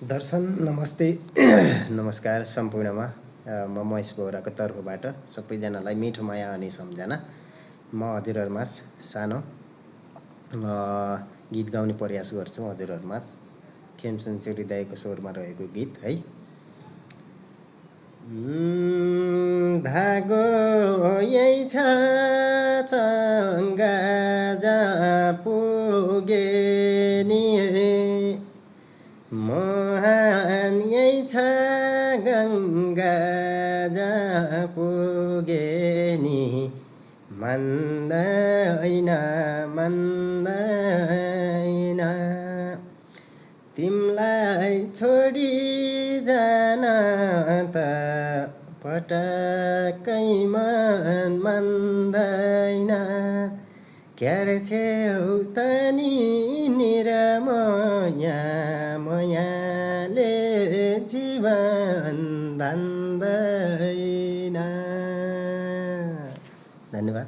दर्शन नमस्ते नमस्कार सम्पूर्णमा म महेश बोहराको तर्फबाट सबैजनालाई मिठो माया अनि सम्झना। म हजुरहरुमाझ सानो गीत गाउने प्रयास गर्छु। हजुरहरुमाझ खेमसन हृदयको स्वरमा रहेको गीत है। धागो यही छ चङ्गा जहाँ पुगे नि, मोहन यही छ गङ्गा जहाँ पुगे नि, मान्दैन मान्दैन तिमलाई छोडी जान त पटक्कै मन मान्दैन। क्यार छेउ त नि निरमया मयाले जीवन धान्दैन। धन्यवाद।